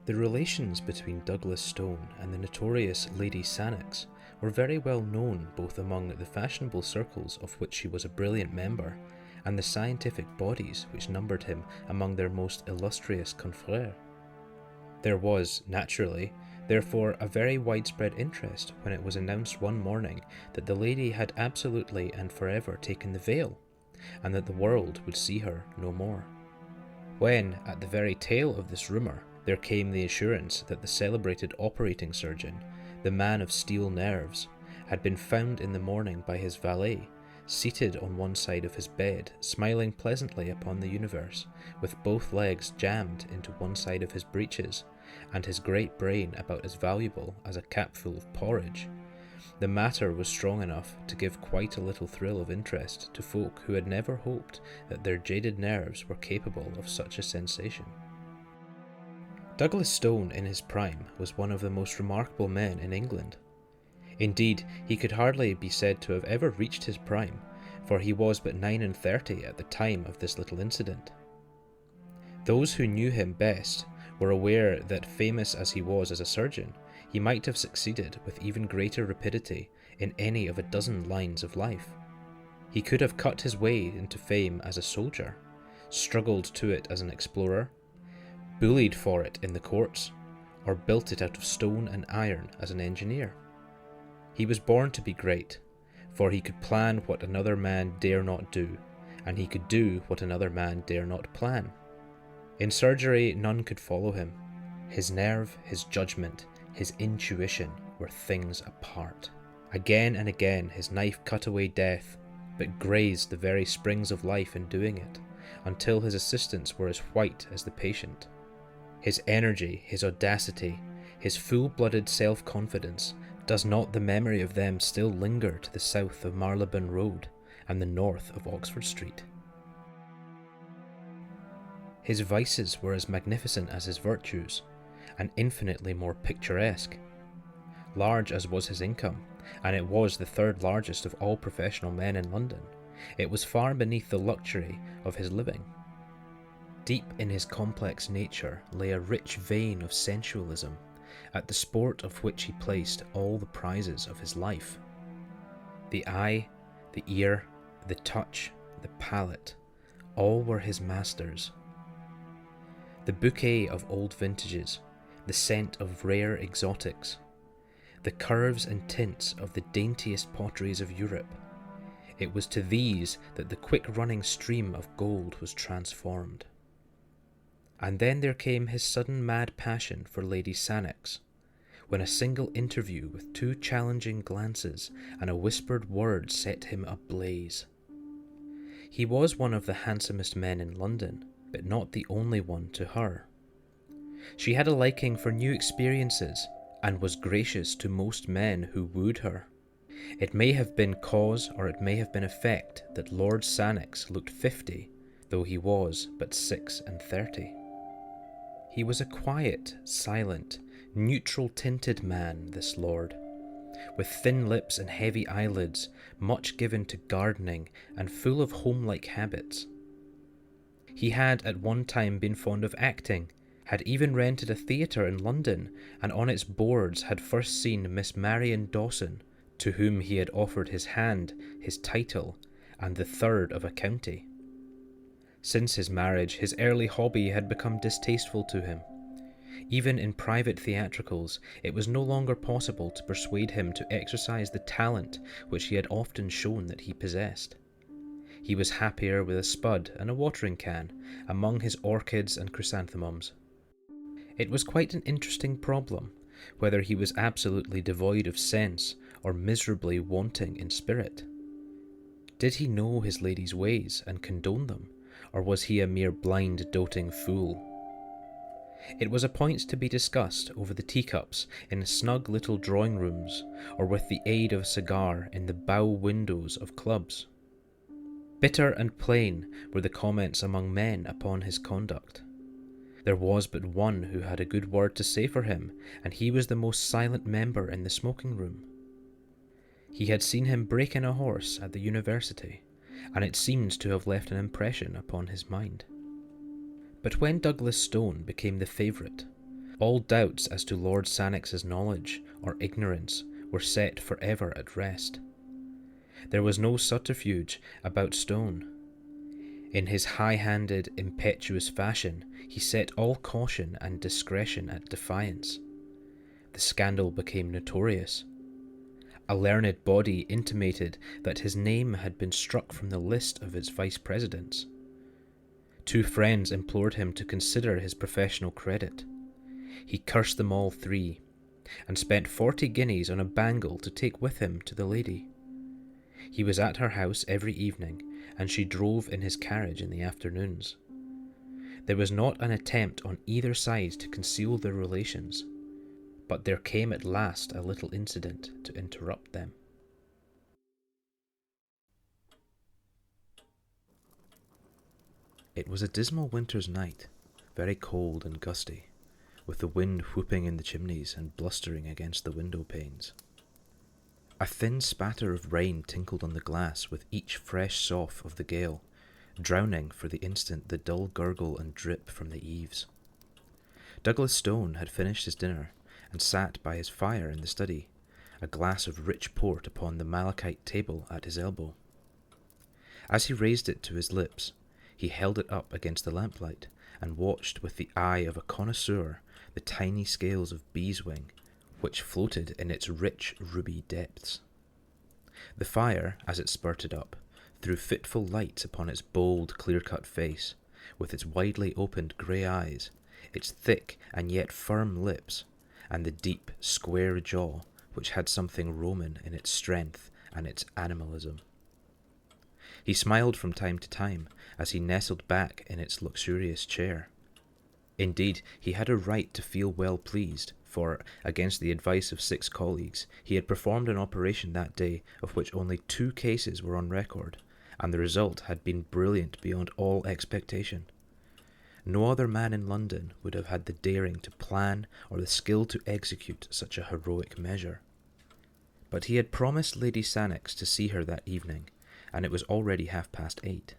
The relations between Douglas Stone and the notorious Lady Sannox were very well known both among the fashionable circles of which he was a brilliant member and the scientific bodies which numbered him among their most illustrious confrères. There was, naturally, therefore, a very widespread interest when it was announced one morning that the lady had absolutely and forever taken the veil, and that the world would see her no more. When, at the very tail of this rumour, there came the assurance that the celebrated operating surgeon, the man of steel nerves, had been found in the morning by his valet, seated on one side of his bed, smiling pleasantly upon the universe, with both legs jammed into one side of his breeches, and his great brain about as valuable as a capful of porridge, the matter was strong enough to give quite a little thrill of interest to folk who had never hoped that their jaded nerves were capable of such a sensation. Douglas Stone in his prime was one of the most remarkable men in England. Indeed, he could hardly be said to have ever reached his prime, for he was but 39 at the time of this little incident. Those who knew him best were aware that, famous as he was as a surgeon, he might have succeeded with even greater rapidity in any of a dozen lines of life. He could have cut his way into fame as a soldier, struggled to it as an explorer, bullied for it in the courts, or built it out of stone and iron as an engineer. He was born to be great, for he could plan what another man dare not do, and he could do what another man dare not plan. In surgery, none could follow him. His nerve, his judgment, his intuition were things apart. Again and again his knife cut away death, but grazed the very springs of life in doing it, until his assistants were as white as the patient. His energy, his audacity, his full-blooded self-confidence, does not the memory of them still linger to the south of Marylebone Road and the north of Oxford Street? His vices were as magnificent as his virtues, and infinitely more picturesque. Large as was his income, and it was the third largest of all professional men in London, it was far beneath the luxury of his living. Deep in his complex nature lay a rich vein of sensualism, at the sport of which he placed all the prizes of his life. The eye, the ear, the touch, the palate, all were his masters. The bouquet of old vintages, the scent of rare exotics, the curves and tints of the daintiest potteries of Europe, it was to these that the quick-running stream of gold was transformed. And then there came his sudden mad passion for Lady Sannox, when a single interview with 2 challenging glances and a whispered word set him ablaze. He was one of the handsomest men in London, but not the only one to her. She had a liking for new experiences, and was gracious to most men who wooed her. It may have been cause or it may have been effect that Lord Sannox looked 50, though he was but 36. He was a quiet, silent, neutral-tinted man, this lord, with thin lips and heavy eyelids, much given to gardening and full of home-like habits. He had at one time been fond of acting, had even rented a theatre in London, and on its boards had first seen Miss Marian Dawson, to whom he had offered his hand, his title, and the third of a county. Since his marriage, his early hobby had become distasteful to him. Even in private theatricals, it was no longer possible to persuade him to exercise the talent which he had often shown that he possessed. He was happier with a spud and a watering can among his orchids and chrysanthemums. It was quite an interesting problem, whether he was absolutely devoid of sense or miserably wanting in spirit. Did he know his lady's ways and condone them, or was he a mere blind, doting fool? It was a point to be discussed over the teacups in snug little drawing rooms, or with the aid of a cigar in the bow windows of clubs. Bitter and plain were the comments among men upon his conduct. There was but one who had a good word to say for him, and he was the most silent member in the smoking room. He had seen him break in a horse at the university, and it seemed to have left an impression upon his mind. But when Douglas Stone became the favourite, All doubts as to Lord Sannox's knowledge or ignorance were set forever at rest. There was no subterfuge about Stone. In his high-handed, impetuous fashion, he set all caution and discretion at defiance. The scandal became notorious. A learned body intimated that his name had been struck from the list of its vice-presidents. 2 friends implored him to consider his professional credit. He cursed them all 3, and spent 40 guineas on a bangle to take with him to the lady. He was at her house every evening, and she drove in his carriage in the afternoons. There was not an attempt on either side to conceal their relations, but there came at last a little incident to interrupt them. It was a dismal winter's night, very cold and gusty, with the wind whooping in the chimneys and blustering against the window panes. A thin spatter of rain tinkled on the glass with each fresh sough of the gale, drowning for the instant the dull gurgle and drip from the eaves. Douglas Stone had finished his dinner and sat by his fire in the study, a glass of rich port upon the malachite table at his elbow. As he raised it to his lips, he held it up against the lamplight and watched with the eye of a connoisseur the tiny scales of beeswing which floated in its rich ruby depths. The fire, as it spurted up, threw fitful light upon its bold, clear-cut face, with its widely opened grey eyes, its thick and yet firm lips, and the deep, square jaw which had something Roman in its strength and its animalism. He smiled from time to time as he nestled back in its luxurious chair. Indeed, he had a right to feel well pleased, for, against the advice of 6 colleagues, he had performed an operation that day of which only 2 cases were on record, and the result had been brilliant beyond all expectation. No other man in London would have had the daring to plan or the skill to execute such a heroic measure. But he had promised Lady Sannox to see her that evening, and it was already 8:30.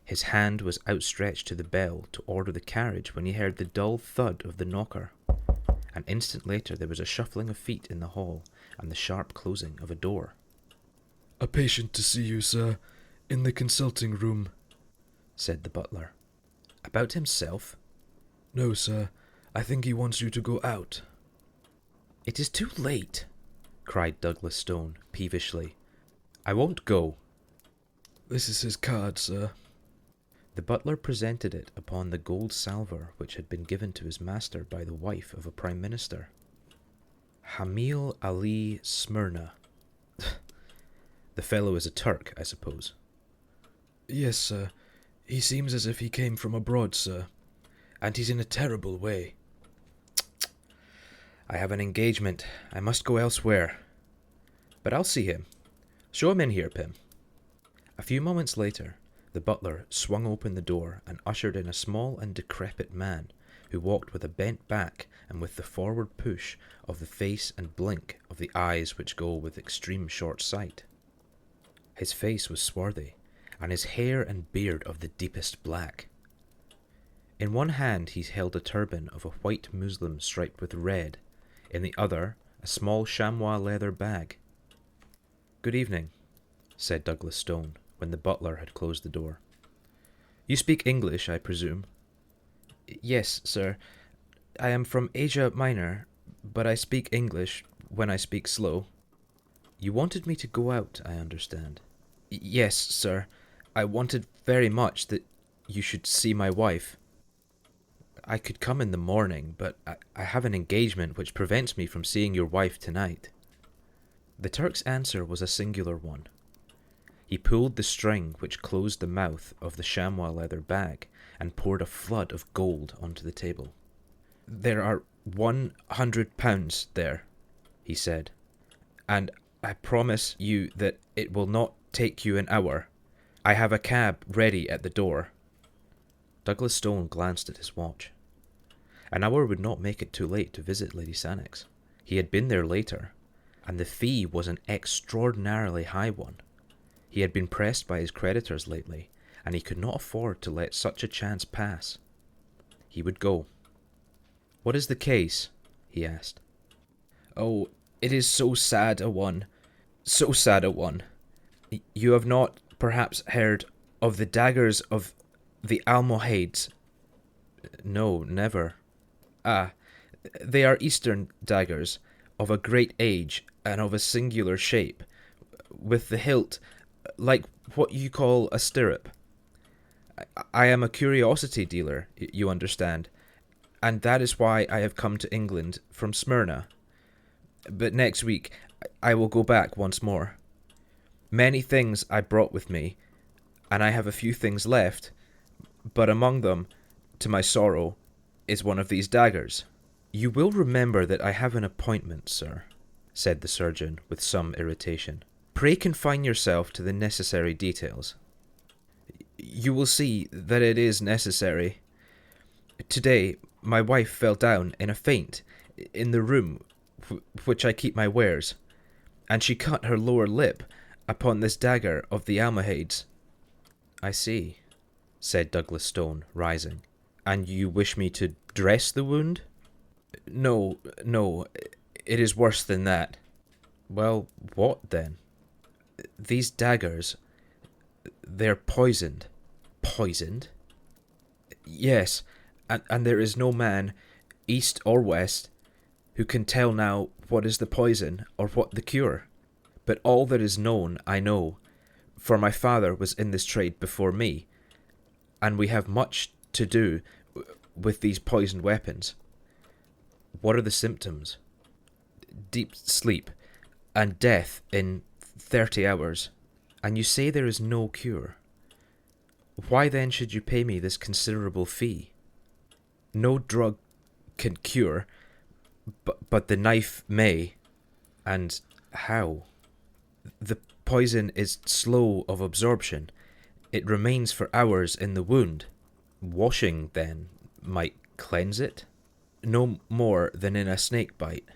His hand was outstretched to the bell to order the carriage when he heard the dull thud of the knocker. An instant later there was a shuffling of feet in the hall and the sharp closing of a door. "A patient to see you, sir, in the consulting room," said the butler. About himself? "No, sir. I think he wants you to go out." "It is too late," cried Douglas Stone peevishly. "I won't go." "This is his card, sir." The butler presented it upon the gold salver which had been given to his master by the wife of a prime minister. Hamil Ali Smyrna. The fellow is a Turk, I suppose. "Yes, sir. He seems as if he came from abroad, sir. And he's in a terrible way." "I have an engagement. I must go elsewhere. But I'll see him. Show him in here, Pym." A few moments later, the butler swung open the door and ushered in a small and decrepit man, who walked with a bent back and with the forward push of the face and blink of the eyes which go with extreme short sight. His face was swarthy, and his hair and beard of the deepest black. In one hand he held a turban of a white muslin striped with red, in the other a small chamois leather bag. "Good evening," said Douglas Stone, when the butler had closed the door. "You speak English, I presume?" "Yes, sir. I am from Asia Minor, but I speak English when I speak slow." "You wanted me to go out, I understand." "Yes, sir. I wanted very much that you should see my wife. I could come in the morning, but I have an engagement which prevents me from seeing your wife tonight." The Turk's answer was a singular one. He pulled the string which closed the mouth of the chamois leather bag and poured a flood of gold onto the table. "There are £100 there," he said, "and I promise you that it will not take you an hour. I have a cab ready at the door." Douglas Stone glanced at his watch. An hour would not make it too late to visit Lady Sannox. He had been there later, and the fee was an extraordinarily high one. He had been pressed by his creditors lately, and he could not afford to let such a chance pass. He would go. "What is the case?" he asked. "Oh, it is so sad a one. So sad a one. You have not, perhaps, heard of the daggers of the Almohades?" "No, never." "Ah, they are Eastern daggers, of a great age, and of a singular shape, with the hilt like what you call a stirrup. I am a curiosity dealer, you understand, and that is why I have come to England from Smyrna. But next week I will go back once more. Many things I brought with me, and I have a few things left, but among them, to my sorrow, is one of these daggers." "You will remember that I have an appointment, sir," said the surgeon with some irritation. "Pray confine yourself to the necessary details." "You will see that it is necessary. Today my wife fell down in a faint in the room which I keep my wares, and she cut her lower lip upon this dagger of the Almohades." "I see," said Douglas Stone, rising. "And you wish me to dress the wound?" No, it is worse than that." "Well, what then?" "These daggers, they're poisoned." "Poisoned?" "Yes, and there is no man, east or west, who can tell now what is the poison or what the cure. But all that is known I know, for my father was in this trade before me, and we have much to do with these poisoned weapons." "What are the symptoms?" "Deep sleep, and death in 30 hours. "And you say there is no cure. Why then should you pay me this considerable fee?" "No drug can cure, but the knife may." "And how?" "The poison is slow of absorption. It remains for hours in the wound." "Washing, then, might cleanse it?" "No more than in a snake bite.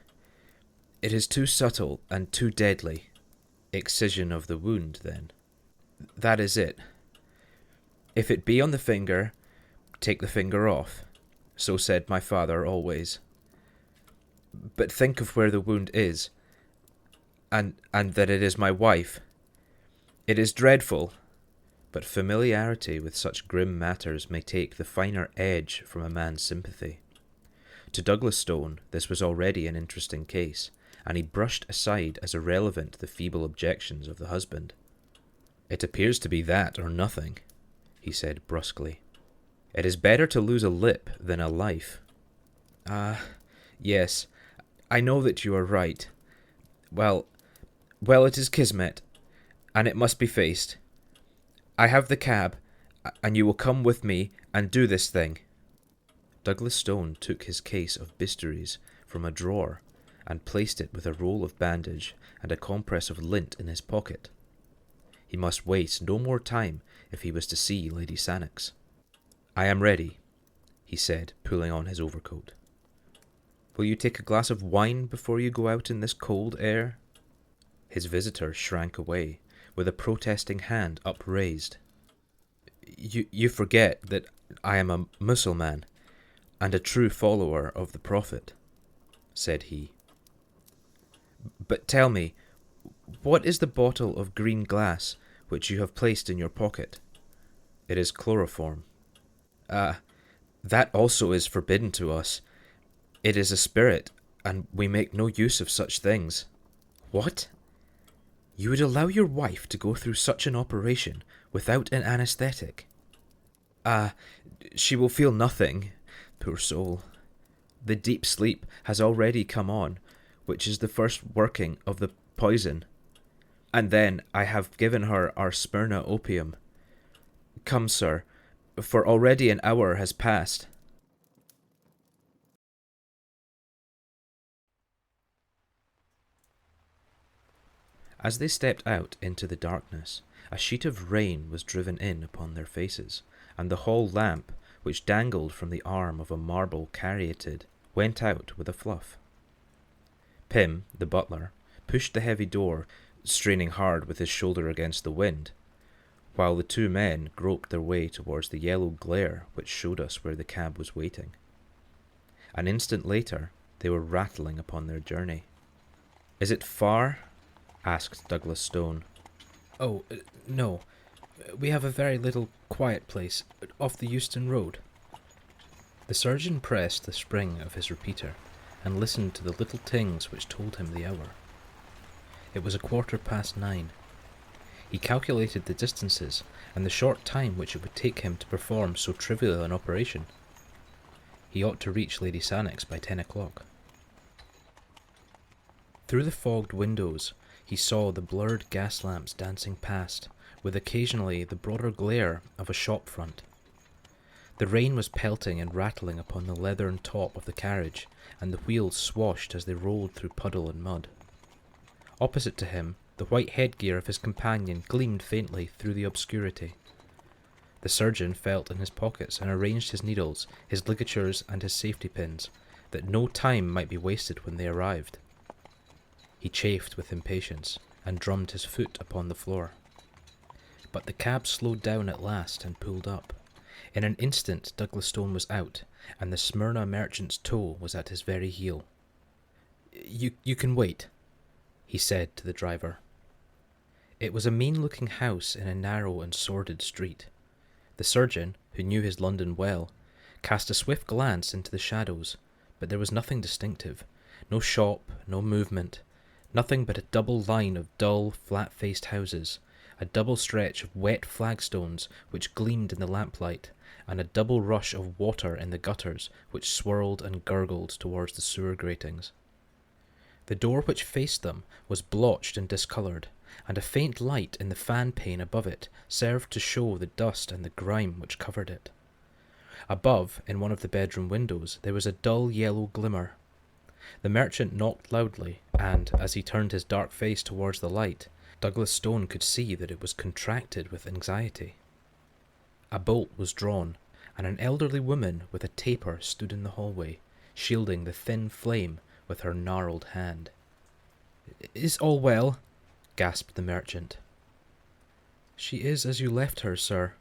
It is too subtle and too deadly." "Excision of the wound, then?" "That is it. If it be on the finger, take the finger off. So said my father always. But think of where the wound is, and that it is my wife. It is dreadful." "But familiarity with such grim matters may take the finer edge from a man's sympathy." To Douglas Stone this was already an interesting case, and he brushed aside as irrelevant the feeble objections of the husband. "It appears to be that or nothing," he said brusquely. "It is better to lose a lip than a life." "Ah, yes, I know that you are right. Well, it is kismet, and it must be faced. I have the cab, and you will come with me and do this thing." Douglas Stone took his case of bistouries from a drawer and placed it with a roll of bandage and a compress of lint in his pocket. He must waste no more time if he was to see Lady Sannox. "I am ready," he said, pulling on his overcoat. "Will you take a glass of wine before you go out in this cold air?" His visitor shrank away, with a protesting hand upraised. You forget that I am a Mussulman, and a true follower of the Prophet," said he. "But tell me, what is the bottle of green glass which you have placed in your pocket?" "It is chloroform." "Ah, that also is forbidden to us. It is a spirit, and we make no use of such things." "What? You would allow your wife to go through such an operation without an anaesthetic?" "Ah, she will feel nothing, poor soul. The deep sleep has already come on, which is the first working of the poison. And then I have given her our Smyrna opium. Come, sir, for already an hour has passed." As they stepped out into the darkness, a sheet of rain was driven in upon their faces, and the hall lamp, which dangled from the arm of a marble caryatid, went out with a fluff. Pym, the butler, pushed the heavy door, straining hard with his shoulder against the wind, while the two men groped their way towards the yellow glare which showed us where the cab was waiting. An instant later, they were rattling upon their journey. "Is it far?" asked Douglas Stone. "Oh, no. We have a very little quiet place off the Euston Road." The surgeon pressed the spring of his repeater and listened to the little tings which told him the hour. It was 9:15. He calculated the distances and the short time which it would take him to perform so trivial an operation. He ought to reach Lady Sannox by 10 o'clock. Through the fogged windows, he saw the blurred gas lamps dancing past, with occasionally the broader glare of a shop front. The rain was pelting and rattling upon the leathern top of the carriage, and the wheels swashed as they rolled through puddle and mud. Opposite to him, the white headgear of his companion gleamed faintly through the obscurity. The surgeon felt in his pockets and arranged his needles, his ligatures, and his safety pins, that no time might be wasted when they arrived. He chafed with impatience, and drummed his foot upon the floor. But the cab slowed down at last and pulled up. In an instant Douglas Stone was out, and the Smyrna merchant's toe was at his very heel. You can wait," he said to the driver. It was a mean-looking house in a narrow and sordid street. The surgeon, who knew his London well, cast a swift glance into the shadows, but there was nothing distinctive, no shop, no movement, nothing but a double line of dull, flat-faced houses, a double stretch of wet flagstones which gleamed in the lamplight, and a double rush of water in the gutters which swirled and gurgled towards the sewer gratings. The door which faced them was blotched and discoloured, and a faint light in the fan pane above it served to show the dust and the grime which covered it. Above, in one of the bedroom windows, there was a dull yellow glimmer. The merchant knocked loudly, and, as he turned his dark face towards the light, Douglas Stone could see that it was contracted with anxiety. A bolt was drawn, and an elderly woman with a taper stood in the hallway, shielding the thin flame with her gnarled hand. "Is all well?" gasped the merchant. "She is as you left her, sir."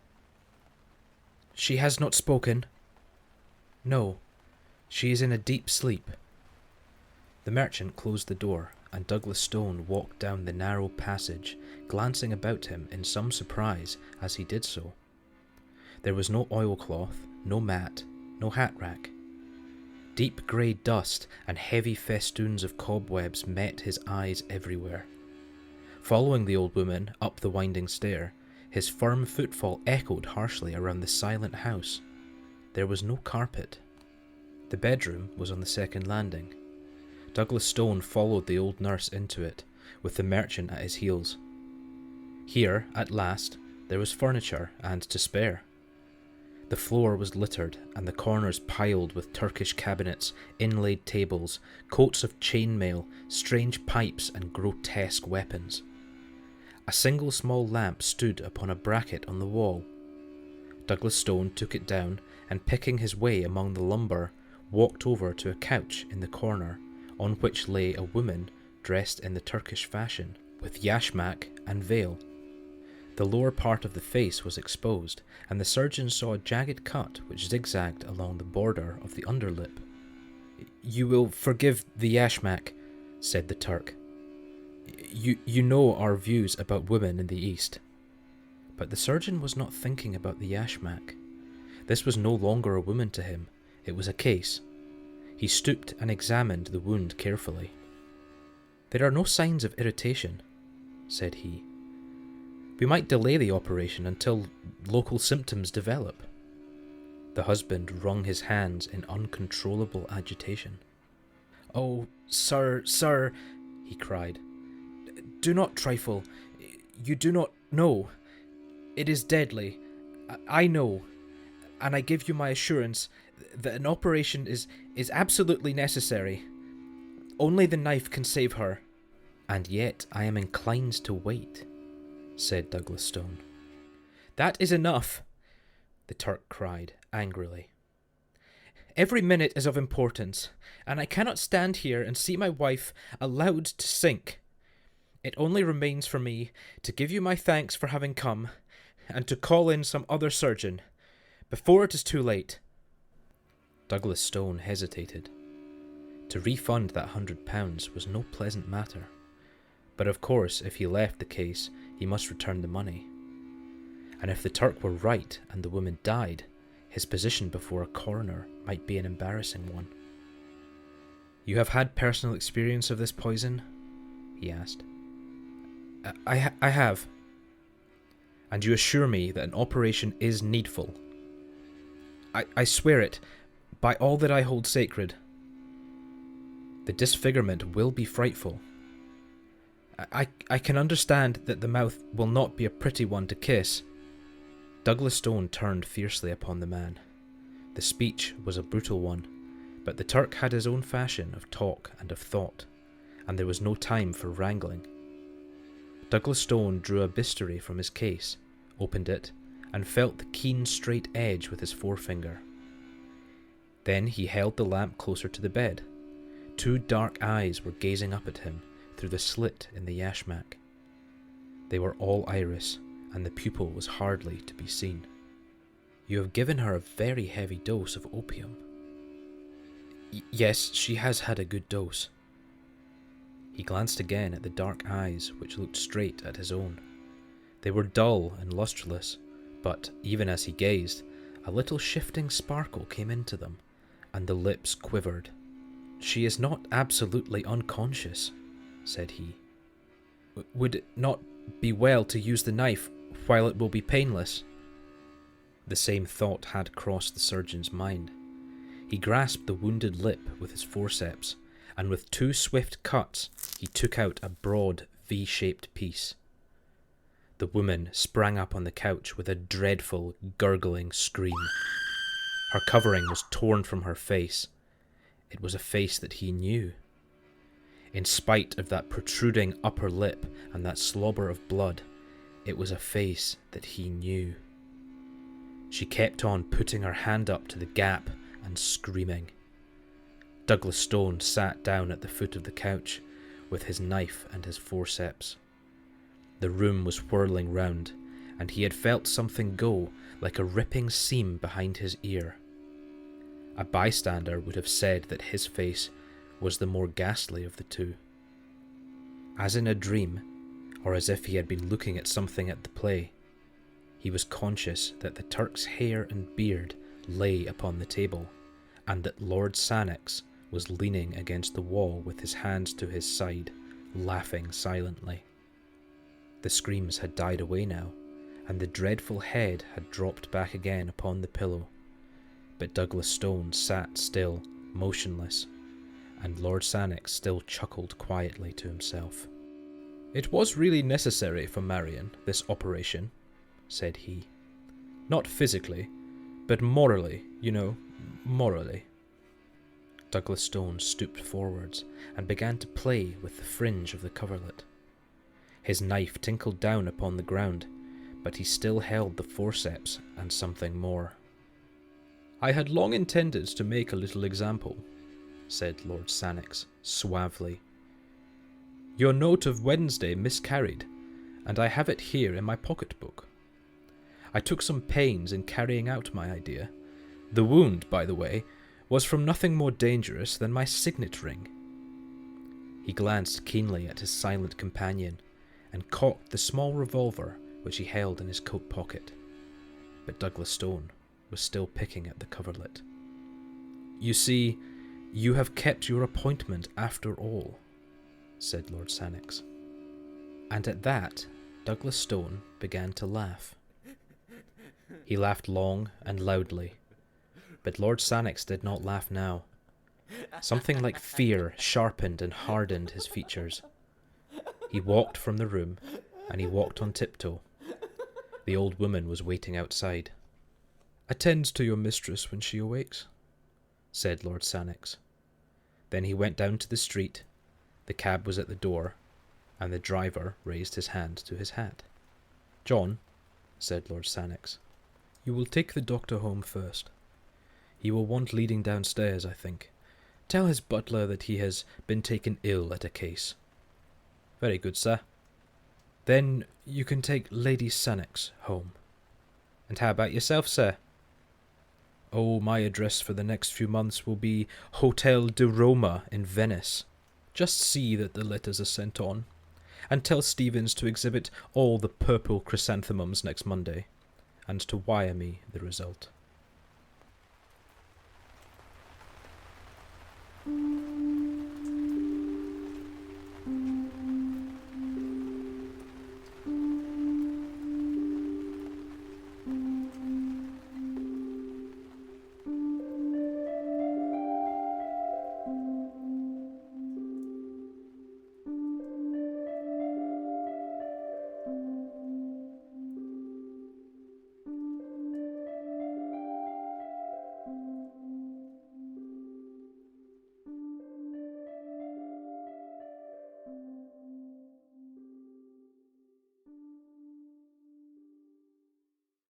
"She has not spoken?" "No, she is in a deep sleep." The merchant closed the door, and Douglas Stone walked down the narrow passage, glancing about him in some surprise as he did so. There was no oilcloth, no mat, no hat rack. Deep grey dust and heavy festoons of cobwebs met his eyes everywhere. Following the old woman up the winding stair, his firm footfall echoed harshly around the silent house. There was no carpet. The bedroom was on the second landing. Douglas Stone followed the old nurse into it, with the merchant at his heels. Here, at last, there was furniture and to spare. The floor was littered, and the corners piled with Turkish cabinets, inlaid tables, coats of chainmail, strange pipes, and grotesque weapons. A single small lamp stood upon a bracket on the wall. Douglas Stone took it down, and picking his way among the lumber, walked over to a couch in the corner, on which lay a woman dressed in the Turkish fashion, with yashmak and veil. The lower part of the face was exposed, and the surgeon saw a jagged cut which zigzagged along the border of the underlip. "You will forgive the yashmak," said the Turk. You know our views about women in the East." But the surgeon was not thinking about the yashmak. This was no longer a woman to him, it was a case. He stooped and examined the wound carefully. "There are no signs of irritation," said he. "We might delay the operation until local symptoms develop." The husband wrung his hands in uncontrollable agitation. "Oh, sir," he cried. "Do not trifle. You do not know. It is deadly. I know. And I give you my assurance that an operation is absolutely necessary. Only the knife can save her." "And yet I am inclined to wait," said Douglas Stone. "That is enough," the Turk cried angrily. "Every minute is of importance, and I cannot stand here and see my wife allowed to sink. It only remains for me to give you my thanks for having come, and to call in some other surgeon, before it is too late." Douglas Stone hesitated. To refund that £100 was no pleasant matter, but of course if he left the case he must return the money. And if the Turk were right and the woman died, his position before a coroner might be an embarrassing one. "You have had personal experience of this poison?" he asked. I have. "And you assure me that an operation is needful?" I swear it, by all that I hold sacred." "The disfigurement will be frightful. I can understand that the mouth will not be a pretty one to kiss." Douglas Stone turned fiercely upon the man. The speech was a brutal one, but the Turk had his own fashion of talk and of thought, and there was no time for wrangling. Douglas Stone drew a bistoury from his case, opened it, and felt the keen straight edge with his forefinger. Then he held the lamp closer to the bed. Two dark eyes were gazing up at him through the slit in the yashmak. They were all iris, and the pupil was hardly to be seen. "You have given her a very heavy dose of opium." Yes, she has had a good dose." He glanced again at the dark eyes which looked straight at his own. They were dull and lustreless, but even as he gazed, a little shifting sparkle came into them, and the lips quivered. "She is not absolutely unconscious," said he. "Would it not be well to use the knife while it will be painless?" The same thought had crossed the surgeon's mind. He grasped the wounded lip with his forceps, and with two swift cuts he took out a broad V-shaped piece. The woman sprang up on the couch with a dreadful, gurgling scream. Her covering was torn from her face. It was a face that he knew. In spite of that protruding upper lip and that slobber of blood, it was a face that he knew. She kept on putting her hand up to the gap and screaming. Douglas Stone sat down at the foot of the couch with his knife and his forceps. The room was whirling round, and he had felt something go like a ripping seam behind his ear. A bystander would have said that his face was the more ghastly of the two. As in a dream, or as if he had been looking at something at the play, he was conscious that the Turk's hair and beard lay upon the table, and that Lord Sannox was leaning against the wall with his hands to his side, laughing silently. The screams had died away now, and the dreadful head had dropped back again upon the pillow, but Douglas Stone sat still, motionless, and Lord Sannox still chuckled quietly to himself. "It was really necessary for Marion, this operation," said he. "Not physically, but morally, you know, morally." Douglas Stone stooped forwards and began to play with the fringe of the coverlet. His knife tinkled down upon the ground, but he still held the forceps and something more. "I had long intended to make a little example," said Lord Sannox suavely. "Your note of Wednesday miscarried, and I have it here in my pocket-book. I took some pains in carrying out my idea. The wound, by the way, was from nothing more dangerous than my signet ring." He glanced keenly at his silent companion, and cocked the small revolver which he held in his coat pocket. But Douglas Stone was still picking at the coverlet. "You see, you have kept your appointment after all," said Lord Sannox. And at that, Douglas Stone began to laugh. He laughed long and loudly, but Lord Sannox did not laugh now. Something like fear sharpened and hardened his features. He walked from the room, and he walked on tiptoe. The old woman was waiting outside. "Attend to your mistress when she awakes," said Lord Sannox. Then he went down to the street. The cab was at the door, and the driver raised his hand to his hat. "John," said Lord Sannox, "you will take the doctor home first. He will want leading downstairs, I think. Tell his butler that he has been taken ill at a case." "Very good, sir." "Then you can take Lady Sannox home." "And how about yourself, sir?" Oh, my address for the next few months will be Hotel de Roma in Venice. Just see that the letters are sent on, and tell Stevens to exhibit all the purple chrysanthemums next Monday, and to wire me the result.